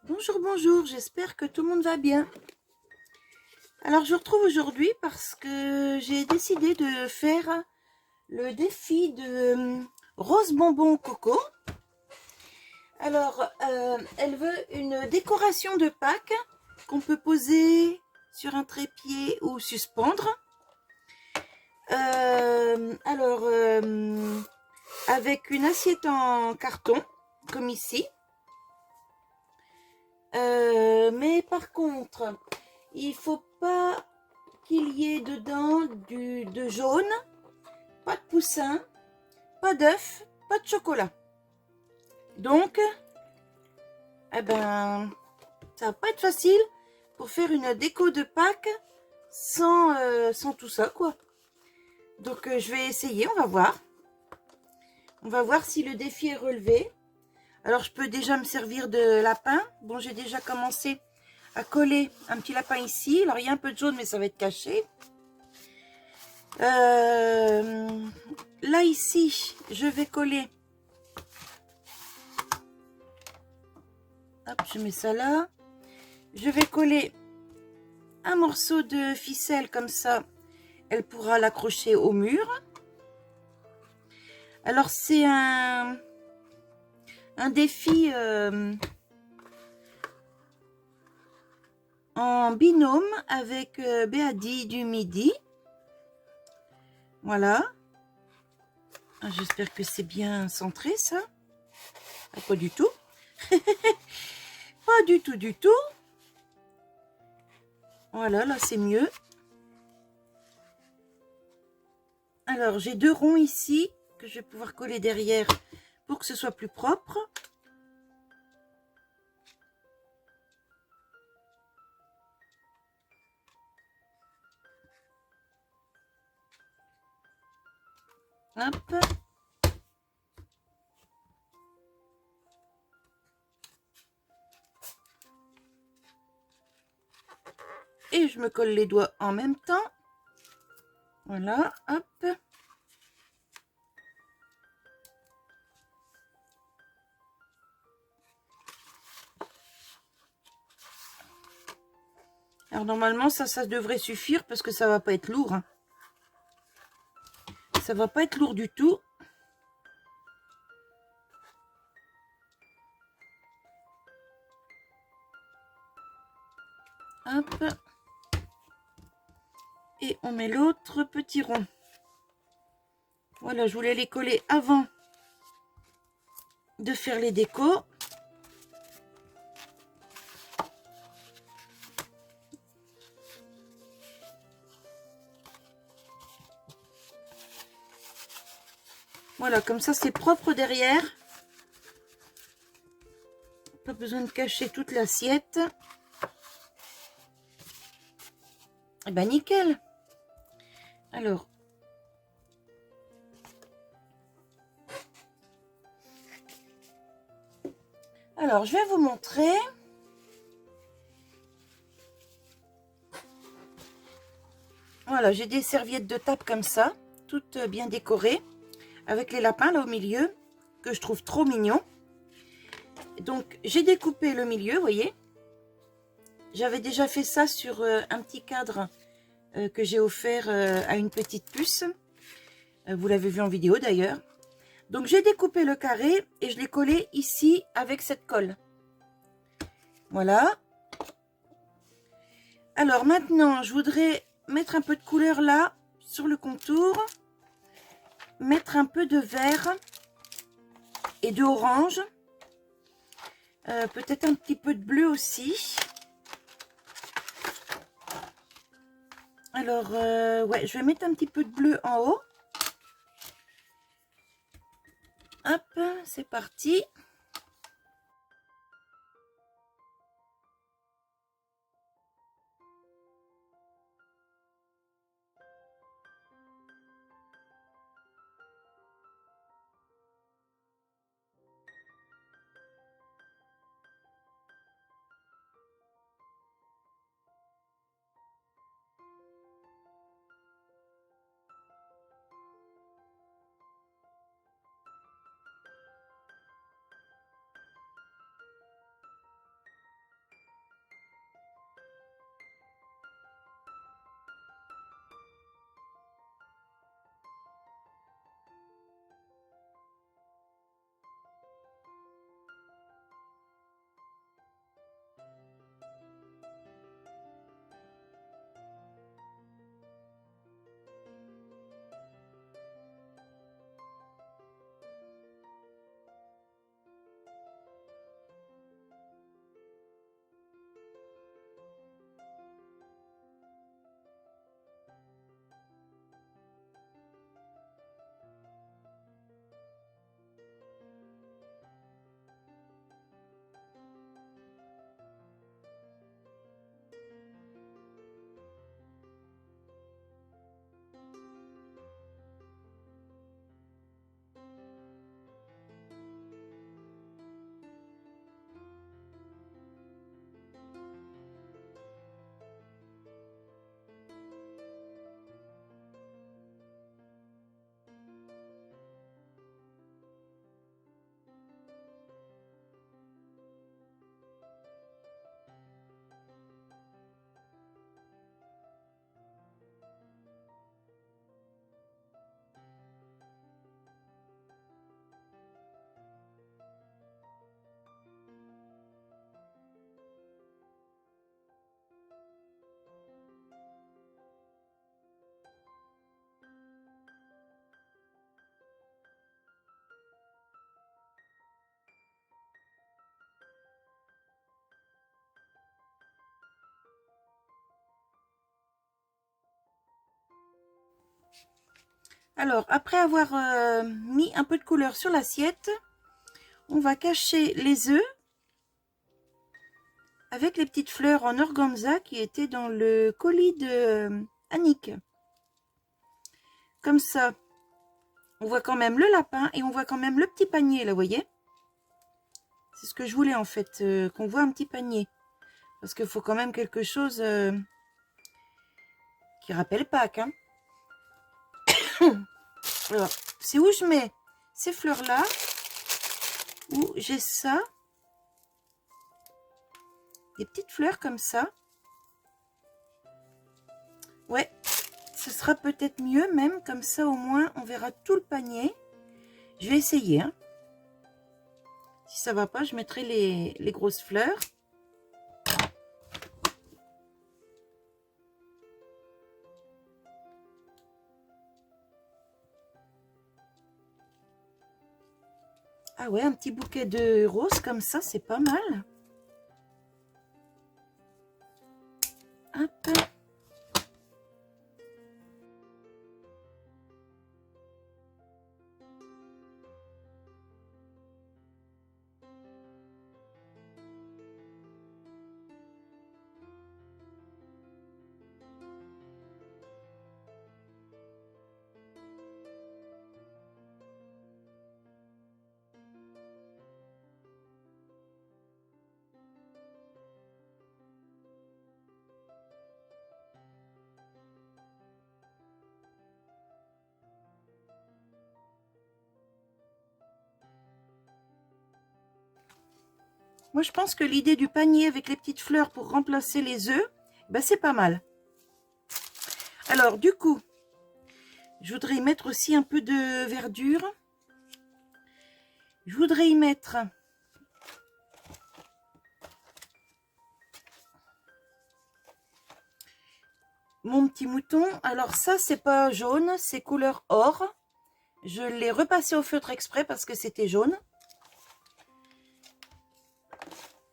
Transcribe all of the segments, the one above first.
Bonjour, bonjour, j'espère que tout le monde va bien. Alors, je vous retrouve aujourd'hui parce que j'ai décidé de faire le défi de rose bonbon coco. Alors, elle veut une décoration de Pâques qu'on peut poser sur un trépied ou suspendre. Avec une assiette en carton, comme ici. Mais par contre, il faut pas qu'il y ait dedans de jaune, pas de poussin, pas d'œuf, pas de chocolat. Donc, eh ben, ça va pas être facile pour faire une déco de Pâques sans tout ça, quoi. Donc, je vais essayer, on va voir. On va voir si le défi est relevé. Alors, je peux déjà me servir de lapin. Bon, j'ai déjà commencé à coller un petit lapin ici. Alors, il y a un peu de jaune, mais ça va être caché. Là, ici, je vais coller. Hop, je mets ça là. Je vais coller un morceau de ficelle comme ça. Elle pourra l'accrocher au mur. Alors, c'est un défi en binôme avec Béadi du Midi. Voilà. J'espère que c'est bien centré, ça. Ah, pas du tout. Pas du tout, du tout. Voilà, là, c'est mieux. Alors, j'ai deux ronds ici que je vais pouvoir coller derrière pour que ce soit plus propre. Hop. Et je me colle les doigts en même temps. Voilà, hop. Alors normalement, ça devrait suffire parce que ça va pas être lourd. Hein. Ça va pas être lourd du tout. Hop. Et on met l'autre petit rond. Voilà, je voulais les coller avant de faire les décos. Voilà, comme ça c'est propre derrière. Pas besoin de cacher toute l'assiette. Et ben nickel. Alors. Alors, je vais vous montrer. Voilà, j'ai des serviettes de table comme ça, toutes bien décorées, avec les lapins là au milieu, que je trouve trop mignons. Donc, j'ai découpé le milieu, vous voyez. J'avais déjà fait ça sur un petit cadre que j'ai offert à une petite puce. Vous l'avez vu en vidéo d'ailleurs. Donc, j'ai découpé le carré et je l'ai collé ici avec cette colle. Voilà. Alors, maintenant, je voudrais mettre un peu de couleur là, sur le contour. Mettre un peu de vert et de orange. Peut-être un petit peu de bleu aussi. Alors, ouais, je vais mettre un petit peu de bleu en haut. Hop, c'est parti. Alors, après avoir mis un peu de couleur sur l'assiette, on va cacher les œufs avec les petites fleurs en organza qui étaient dans le colis de Annick. Comme ça, on voit quand même le lapin et on voit quand même le petit panier, là, vous voyez? C'est ce que je voulais, en fait, qu'on voit un petit panier. Parce qu'il faut quand même quelque chose qui rappelle Pâques, hein. Alors, c'est où je mets ces fleurs-là, où j'ai ça. Des petites fleurs comme ça. Ouais, ce sera peut-être mieux même, comme ça au moins on verra tout le panier. Je vais essayer, hein. Si ça va pas, je mettrai les grosses fleurs. Ah ouais, un petit bouquet de roses comme ça, c'est pas mal. Hop. Moi, je pense que l'idée du panier avec les petites fleurs pour remplacer les œufs, ben, c'est pas mal. Alors, du coup, je voudrais y mettre aussi un peu de verdure. Je voudrais y mettre mon petit mouton. Alors ça, c'est pas jaune, c'est couleur or. Je l'ai repassé au feutre exprès parce que c'était jaune.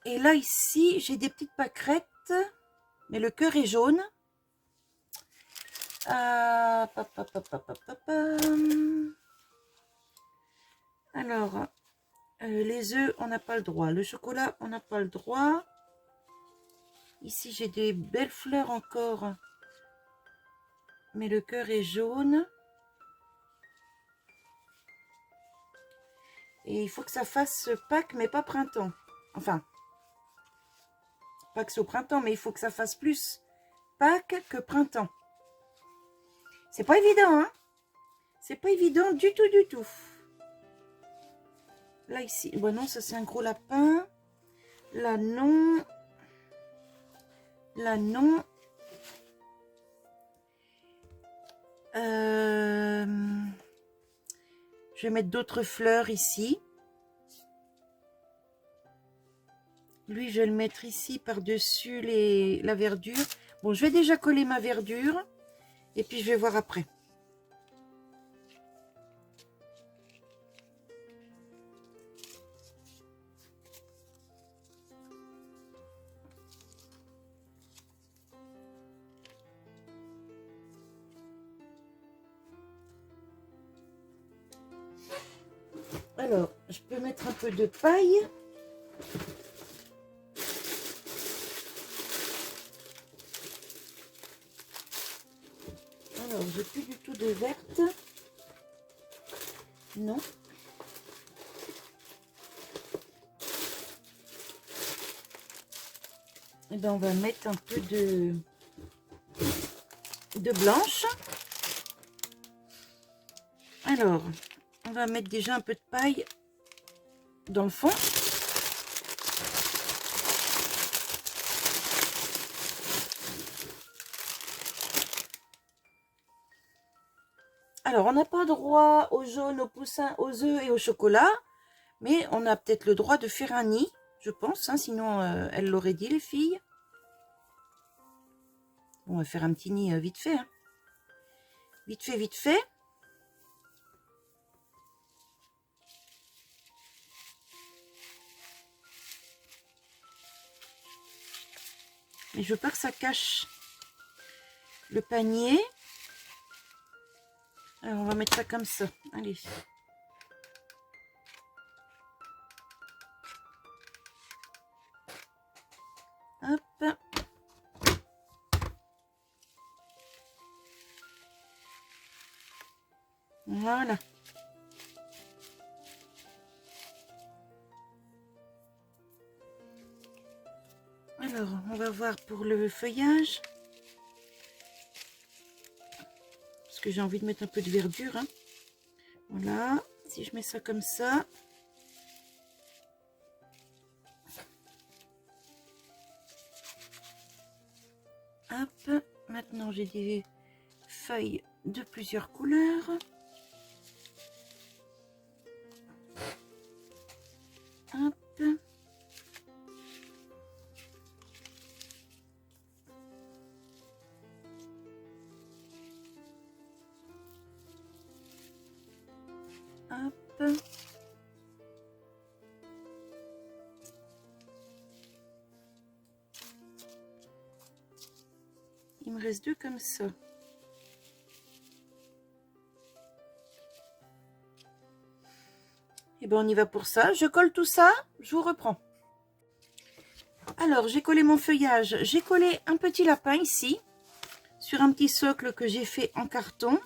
Et là, ici, j'ai des petites pâquerettes, mais le cœur est jaune. Alors, les œufs, on n'a pas le droit. Le chocolat, on n'a pas le droit. Ici, j'ai des belles fleurs encore, mais le cœur est jaune. Et il faut que ça fasse Pâques, mais pas printemps. Enfin, pas que c'est au printemps, mais il faut que ça fasse plus Pâques que printemps. C'est pas évident, hein? C'est pas évident du tout, du tout. Là, ici, bon non, ça c'est un gros lapin. Là, non. Là, non. Je vais mettre d'autres fleurs ici. Lui, je vais le mettre ici par-dessus la verdure. Bon, je vais déjà coller ma verdure. Et puis, je vais voir après. Alors, je peux mettre un peu de paille. Alors, j'ai plus du tout de verte. Non. Et ben, on va mettre un peu de blanche. Alors, on va mettre déjà un peu de paille dans le fond. Alors, on n'a pas droit au jaune, au poussin, aux œufs et au chocolat, mais on a peut-être le droit de faire un nid, je pense, hein, sinon elles l'auraient dit, les filles. On va faire un petit nid vite fait. Hein. Vite fait, vite fait. Mais je veux pas que ça cache le panier. Alors, on va mettre ça comme ça. Allez. Hop. Voilà. Alors, on va voir pour le feuillage. Parce que j'ai envie de mettre un peu de verdure. Hein. Voilà. Si je mets ça comme ça. Hop. Maintenant, j'ai des feuilles de plusieurs couleurs. Hop. Hop. Il me reste deux comme ça. Et ben on y va pour ça. Je colle tout ça, je vous reprends. Alors j'ai collé mon feuillage, j'ai collé un petit lapin ici sur un petit socle que j'ai fait en carton.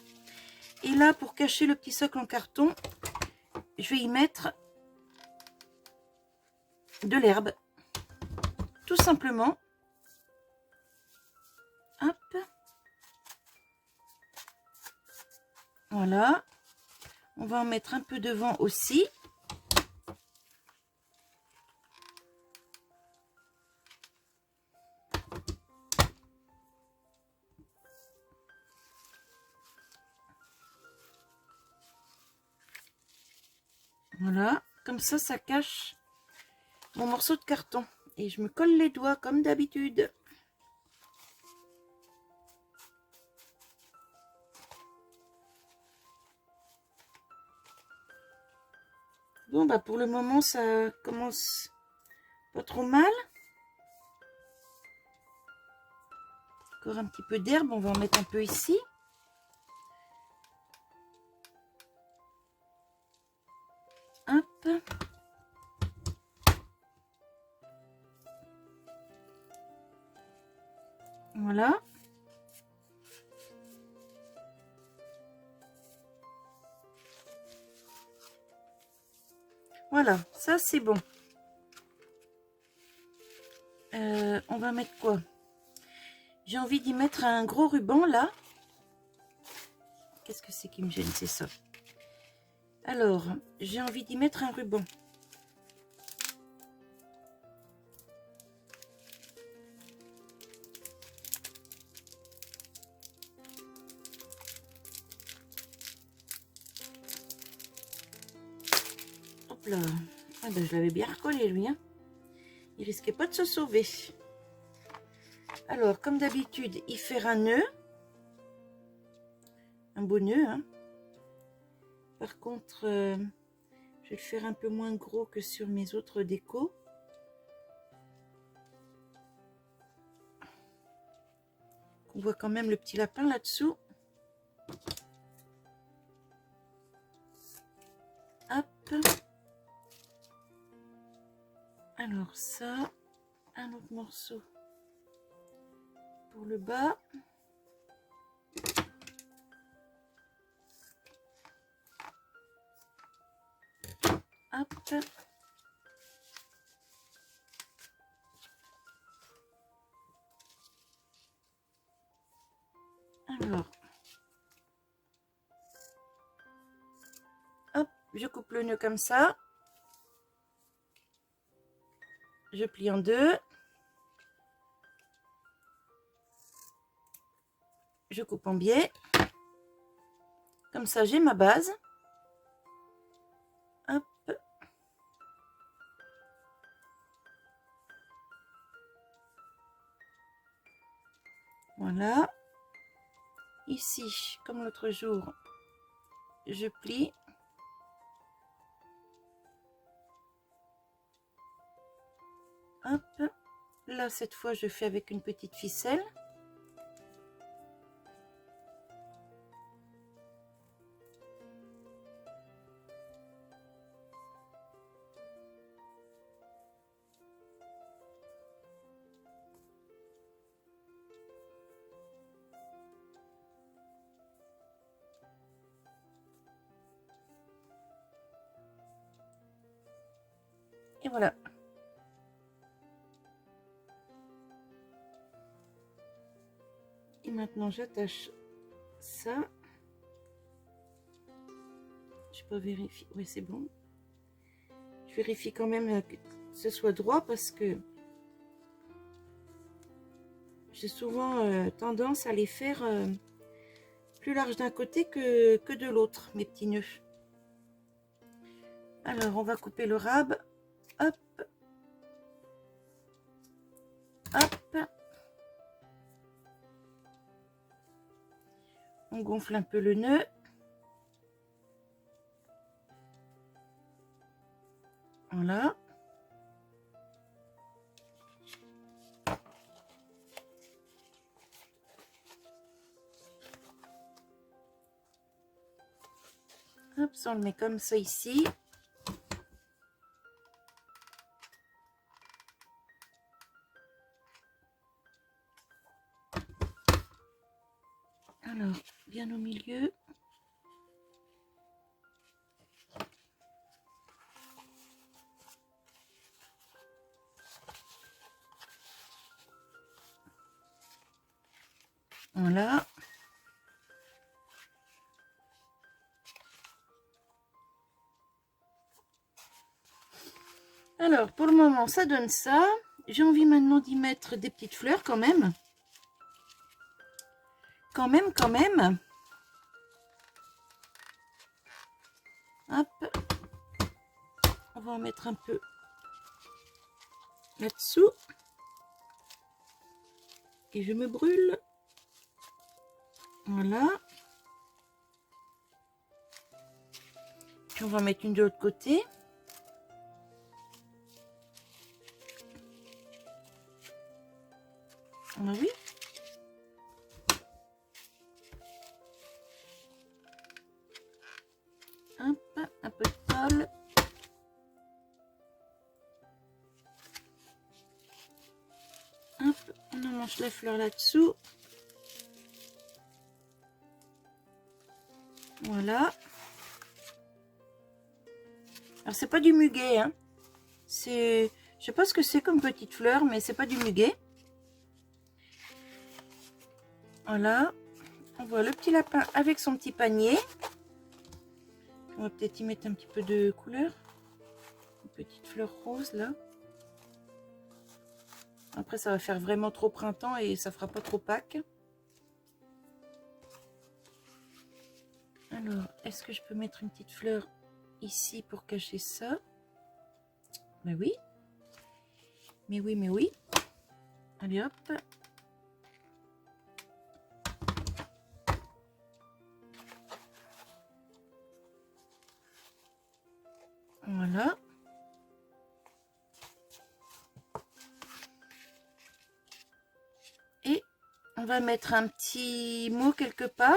Et là pour cacher le petit socle en carton, je vais y mettre de l'herbe, tout simplement. Hop, voilà. On va en mettre un peu devant aussi. Voilà, comme ça cache mon morceau de carton. Et je me colle les doigts comme d'habitude. Bon, bah pour le moment, ça commence pas trop mal. Encore un petit peu d'herbe, on va en mettre un peu ici. Hop. Voilà. Voilà, ça c'est bon. On va mettre quoi? J'ai envie d'y mettre un gros ruban là. Qu'est-ce que c'est qui me gêne? C'est ça. Alors, j'ai envie d'y mettre un ruban. Hop là. Ah ben, je l'avais bien recollé lui. Hein. Il risquait pas de se sauver. Alors, comme d'habitude, y faire un nœud. Un beau nœud. Hein. Par contre, je vais le faire un peu moins gros que sur mes autres décos. On voit quand même le petit lapin là-dessous. Hop. Alors ça, un autre morceau pour le bas. Hop. Alors, hop, je coupe le nœud comme ça. Je plie en deux. Je coupe en biais. Comme ça, j'ai ma base. Hop. Voilà. Ici, comme l'autre jour, je plie. Hop. Là, cette fois, je fais avec une petite ficelle. Et voilà. Et maintenant, j'attache ça. Je peux vérifier. Oui, c'est bon. Je vérifie quand même que ce soit droit parce que j'ai souvent tendance à les faire plus larges d'un côté que de l'autre, mes petits nœuds. Alors, on va couper le rab. Hop. Hop. On gonfle un peu le nœud. Voilà. Hop, ça on le met comme ça ici. Alors, bien au milieu. Voilà. Alors, pour le moment, ça donne ça. J'ai envie maintenant d'y mettre des petites fleurs quand même. Quand même. Hop. On va en mettre un peu là-dessous. Et je me brûle. Voilà. Puis on va en mettre une de l'autre côté. Ah oui. Hop, un peu de colle. Hop, on emmanche la fleur là-dessous. Voilà. Alors c'est pas du muguet, hein. C'est, je sais pas ce que c'est comme petite fleur, mais c'est pas du muguet. Voilà. On voit le petit lapin avec son petit panier. On va peut-être y mettre un petit peu de couleur. Une petite fleur rose là. Après ça va faire vraiment trop printemps et ça fera pas trop Pâques. Alors, est-ce que je peux mettre une petite fleur ici pour cacher ça? Ben oui. Mais oui. Allez hop. Voilà. Et on va mettre un petit mot quelque part.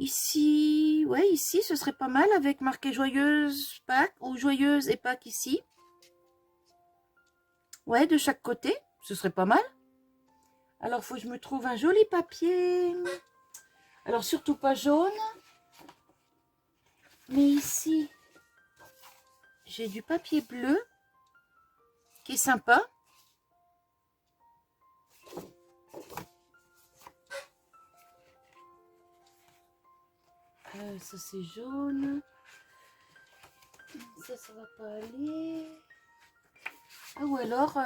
Ici, ouais, ici, ce serait pas mal avec marqué joyeuse Pâques ou joyeuse et Pâques ici. Ouais, de chaque côté, ce serait pas mal. Alors, faut que je me trouve un joli papier. Alors, surtout pas jaune. Mais ici, j'ai du papier bleu qui est sympa. Ça, c'est jaune. Ça va pas aller. Ah, ou alors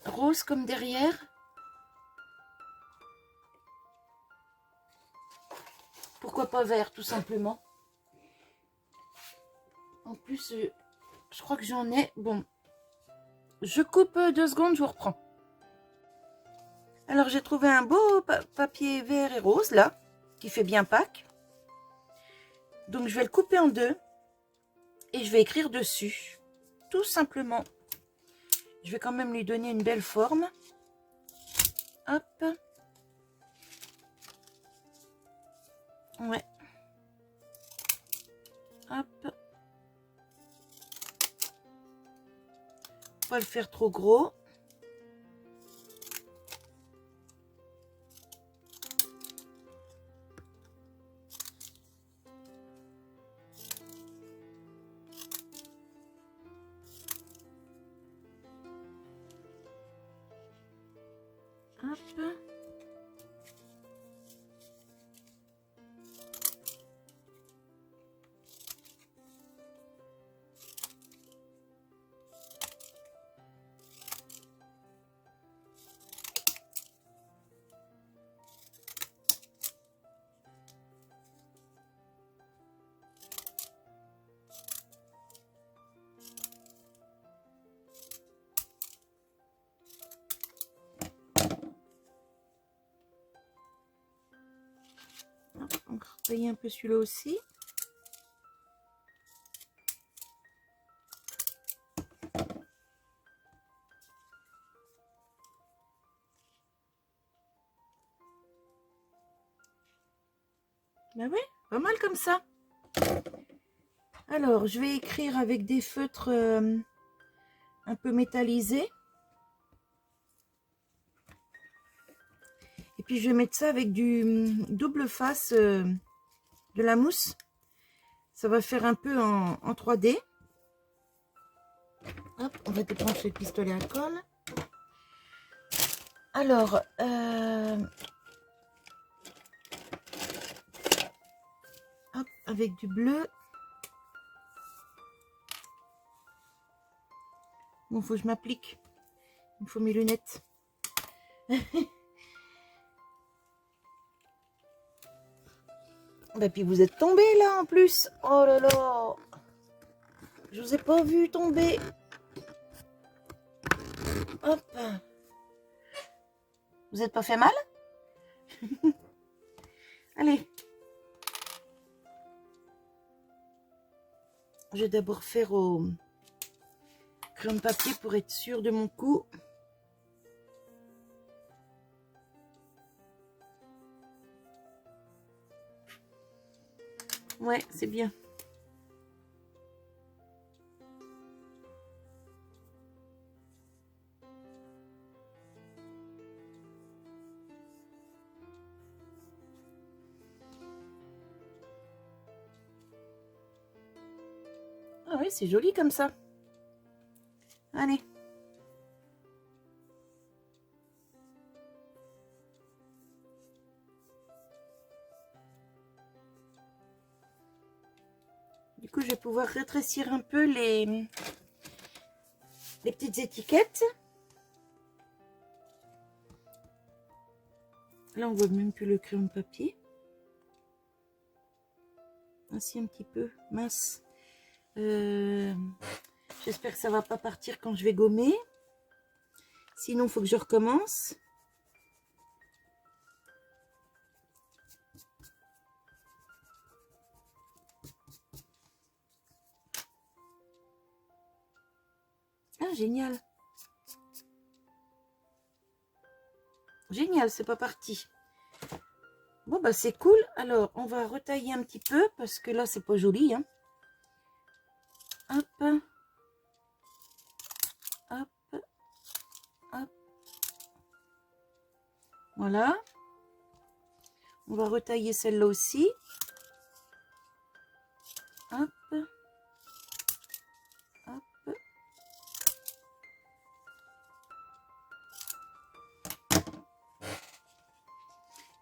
rose comme derrière. Pourquoi pas vert, tout simplement. En plus, je crois que j'en ai. Bon, je coupe 2 secondes, je vous reprends. Alors, j'ai trouvé un beau papier vert et rose, là, qui fait bien Pâques. Donc, je vais le couper en 2 et je vais écrire dessus, tout simplement. Je vais quand même lui donner une belle forme. Hop. Ouais. Hop. Pas le faire trop gros. Hop. On va retailler un peu celui-là aussi. Ben oui, pas mal comme ça. Alors, je vais écrire avec des feutres un peu métallisés. Et puis, je vais mettre ça avec du double face de la mousse. Ça va faire un peu en 3D. Hop, on va débrancher le pistolet à colle. Alors, hop, avec du bleu. Bon, faut que je m'applique. Il me faut mes lunettes. Et puis vous êtes tombé là en plus. Oh là là. Je vous ai pas vu tomber. Hop. Vous êtes pas fait mal? Allez. Je vais d'abord faire au crayon de papier pour être sûr de mon coup. Ouais, c'est bien. Ah oui, c'est joli comme ça. Allez. Du coup, je vais pouvoir rétrécir un peu les petites étiquettes. Là, on voit même plus le crayon de papier. Ainsi un petit peu, mince. J'espère que ça va pas partir quand je vais gommer. Sinon, il faut que je recommence. Ah, génial. Génial, c'est pas parti. Bon, bah c'est cool. Alors, on va retailler un petit peu parce que là, c'est pas joli. Hein. Hop. Hop. Hop. Voilà. On va retailler celle-là aussi. Hop. Hop.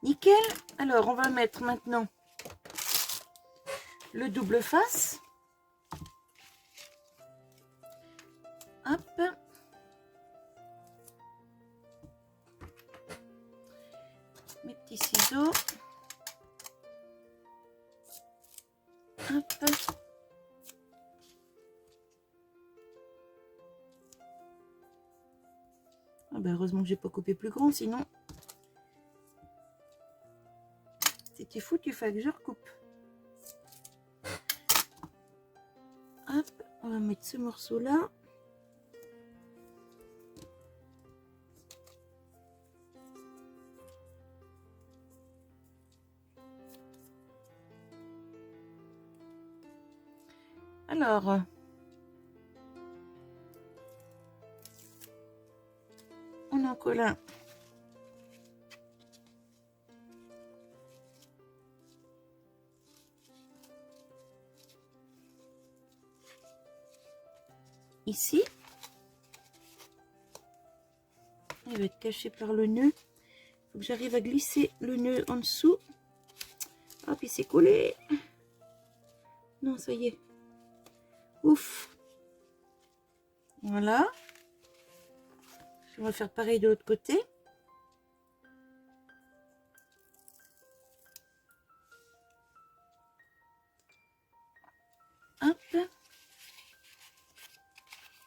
Nickel. Alors, on va mettre maintenant le double face. Hop. Mes petits ciseaux. Hop. Ah ben heureusement que j'ai pas coupé plus grand, sinon c'était foutu, il fallait que je recoupe. Hop, on va mettre ce morceau là. Alors, on en colle un. Ici. Il va être caché par le nœud. Faut que j'arrive à glisser le nœud en dessous. Hop, il s'est collé. Non, ça y est. Ouf. Voilà. On va faire pareil de l'autre côté. Hop.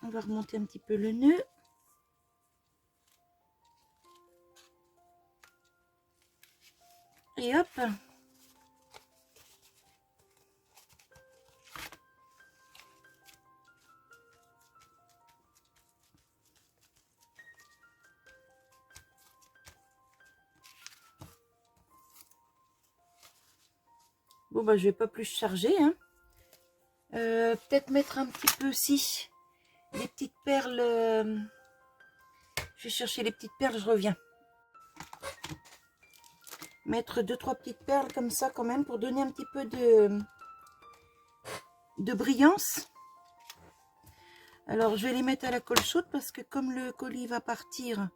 On va remonter un petit peu le nœud. Et hop. Bon, bah, je vais pas plus charger, hein. Peut-être mettre un petit peu, si, les petites perles. Je vais chercher les petites perles, je reviens. Mettre 2-3 petites perles comme ça quand même pour donner un petit peu de brillance. Alors, je vais les mettre à la colle chaude parce que comme le colis va partir,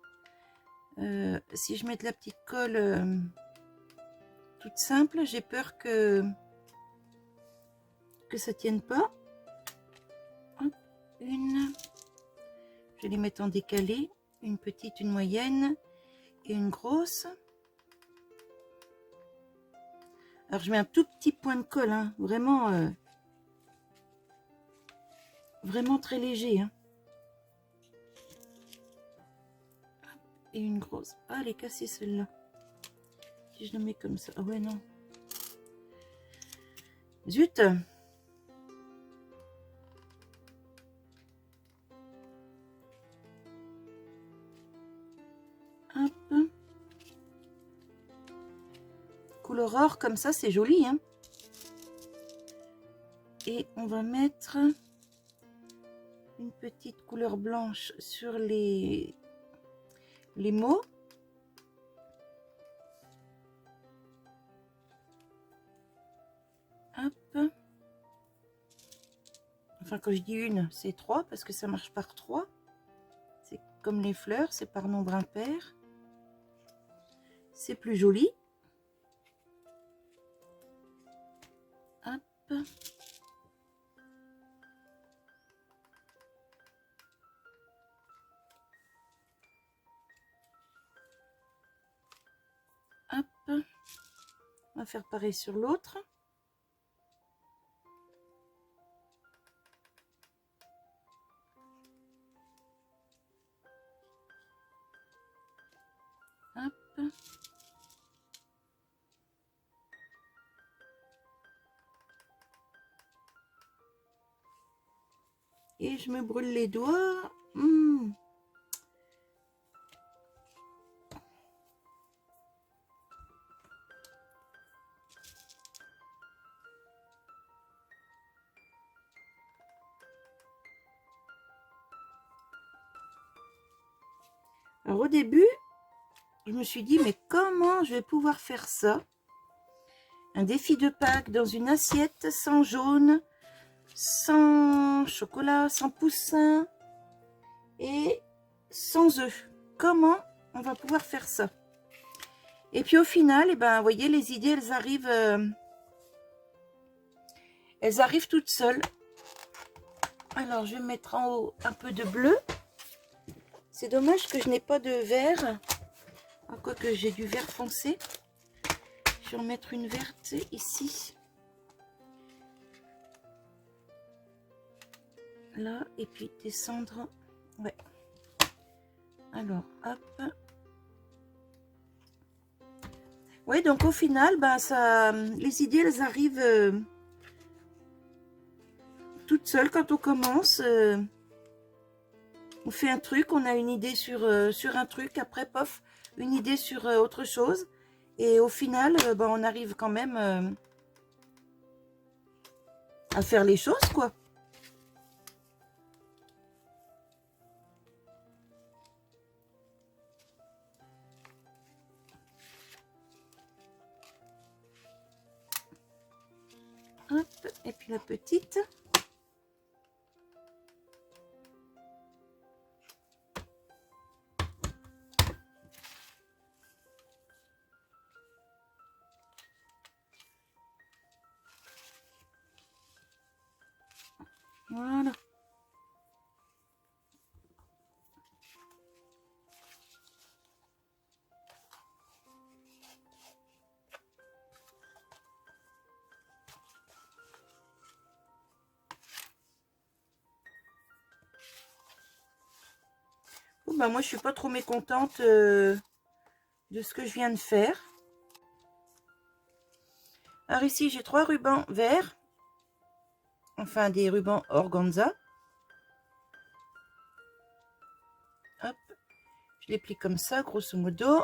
si je mets de la petite colle toute simple, j'ai peur que ça tienne pas. Hop, une. Je vais les mettre en décalé. Une petite, une moyenne et une grosse. Alors, je mets un tout petit point de colle, hein, vraiment, vraiment très léger. Hein. Et une grosse. Ah, elle est cassée celle-là. Si je la mets comme ça. Ah ouais, non. Zut! Hop. Couleur or, comme ça, c'est joli. Hein. Et on va mettre une petite couleur blanche sur les mots. Hop. Enfin, quand je dis une, c'est 3 parce que ça marche par 3. C'est comme les fleurs, c'est par nombre impair. C'est plus joli. Hop. Hop. On va faire pareil sur l'autre. Hop. Et je me brûle les doigts. Alors au début, je me suis dit, mais comment je vais pouvoir faire ça? Un défi de Pâques dans une assiette sans jaune, sans chocolat, sans poussin et sans œufs. Comment on va pouvoir faire ça? Et puis au final, eh ben, vous voyez, les idées, elles arrivent toutes seules. Alors, je vais mettre en haut un peu de bleu. C'est dommage que je n'ai pas de vert. Quoique j'ai du vert foncé. Je vais en mettre une verte ici. Là, et puis descendre. Ouais. Alors, hop. Ouais, donc au final, ben, les idées, elles arrivent toutes seules quand on commence. On fait un truc, on a une idée sur un truc, après, pof, une idée sur autre chose. Et au final, ben, on arrive quand même à faire les choses, quoi. Hop, et puis la petite. Voilà. Bon, bah moi je suis pas trop mécontente de ce que je viens de faire. Alors ici j'ai 3 rubans verts, enfin des rubans organza. Hop, je les plie comme ça grosso modo.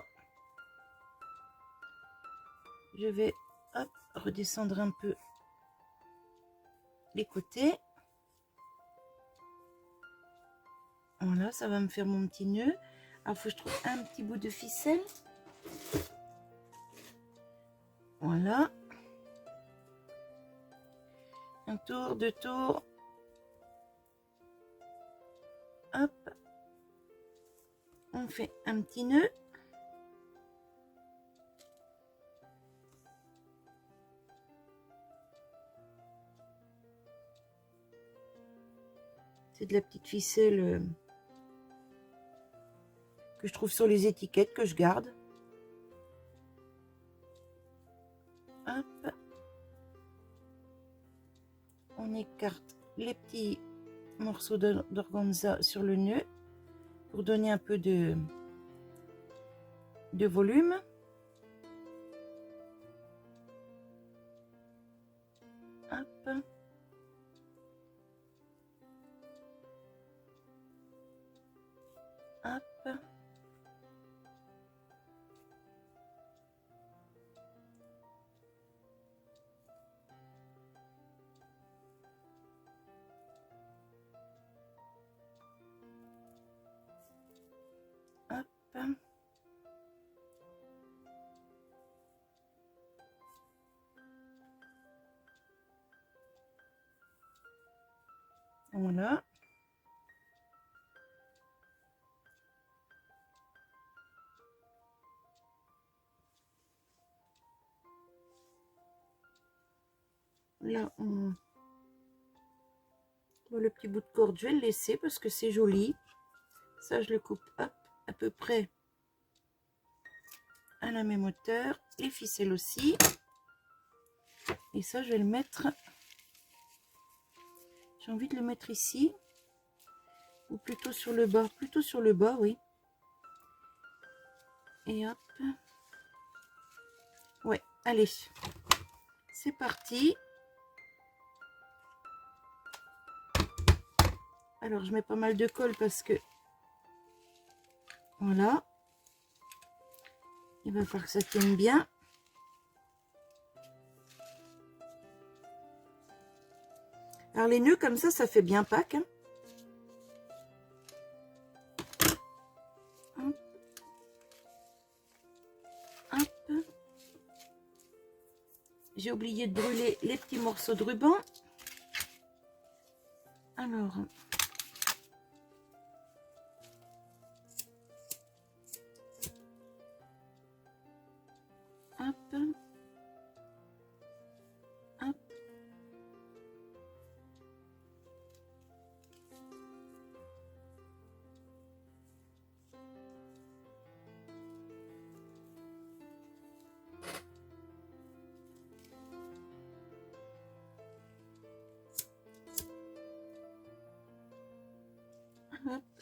Je vais hop, redescendre un peu les côtés. Voilà, ça va me faire mon petit nœud. Alors, il faut que je trouve un petit bout de ficelle. Voilà. Un tour, 2 tours. Hop. On fait un petit nœud. C'est de la petite ficelle que je trouve sur les étiquettes, que je garde. Hop. On écarte les petits morceaux d'organza sur le nœud pour donner un peu de volume. Hop. Hop. Hop. Voilà. Là, on voit le petit bout de corde, je vais le laisser parce que c'est joli. Ça, je le coupe hop, à peu près à la même hauteur. Les ficelles aussi. Et ça, je vais le mettre. J'ai envie de le mettre ici. Ou plutôt sur le bas. Plutôt sur le bas, oui. Et hop. Ouais, allez. C'est parti. Alors, je mets pas mal de colle parce que... Voilà. Il va falloir que ça tienne bien. Alors, les nœuds comme ça fait bien Pâques. Hein. Hop. Hop. J'ai oublié de brûler les petits morceaux de ruban. Alors... Hop. Hop. Hop.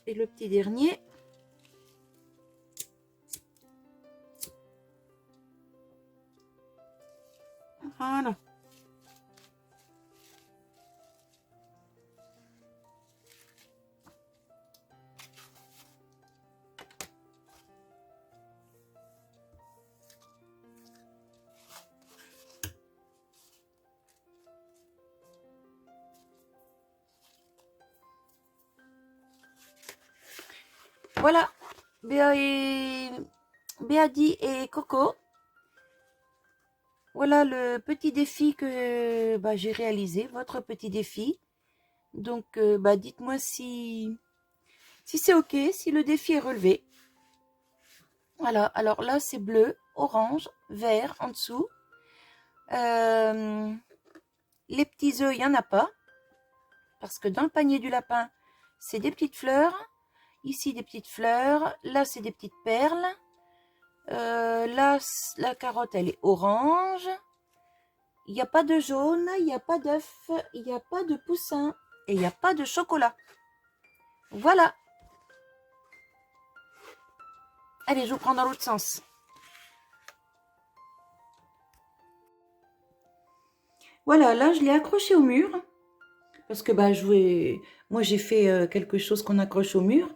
Et le petit dernier. Voilà. Voilà, Béadi et Coco. Voilà le petit défi que j'ai réalisé, votre petit défi. Donc, dites-moi si c'est OK, si le défi est relevé. Voilà, alors là, c'est bleu, orange, vert en dessous. Les petits œufs, il n'y en a pas. parce que dans le panier du lapin, c'est des petites fleurs. Ici, des petites fleurs. Là, c'est des petites perles. Là, la carotte, elle est orange. Il n'y a pas de jaune, il n'y a pas d'œuf, il n'y a pas de poussin et il n'y a pas de chocolat. Voilà. Allez, je vous prends dans l'autre sens. Voilà, là, je l'ai accroché au mur. Parce que bah, moi, j'ai fait quelque chose qu'on accroche au mur.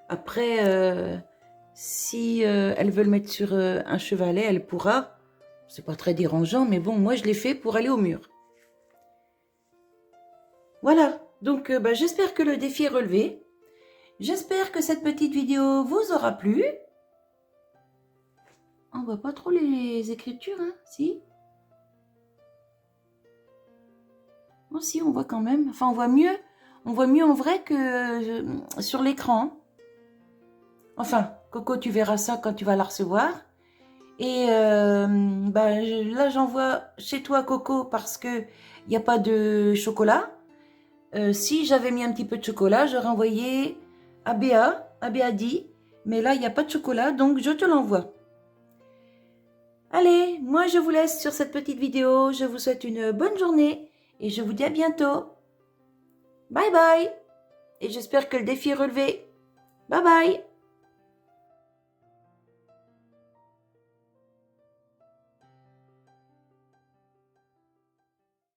Après, si elle veut le mettre sur un chevalet, elle pourra. C'est pas très dérangeant, mais bon, moi, je l'ai fait pour aller au mur. Voilà, donc bah, j'espère que le défi est relevé. J'espère que cette petite vidéo vous aura plu. On voit pas trop les écritures, hein, si? Bon, si, on voit quand même. Enfin, on voit mieux en vrai que sur l'écran. Enfin, Coco, tu verras ça quand tu vas la recevoir. Et bah, là, j'envoie chez toi, Coco, parce que il n'y a pas de chocolat. Si j'avais mis un petit peu de chocolat, j'aurais envoyé à Béa dit. Mais là, il n'y a pas de chocolat, donc je te l'envoie. Allez, moi, je vous laisse sur cette petite vidéo. Je vous souhaite une bonne journée et je vous dis à bientôt. Bye bye. Et j'espère que le défi est relevé. Bye bye.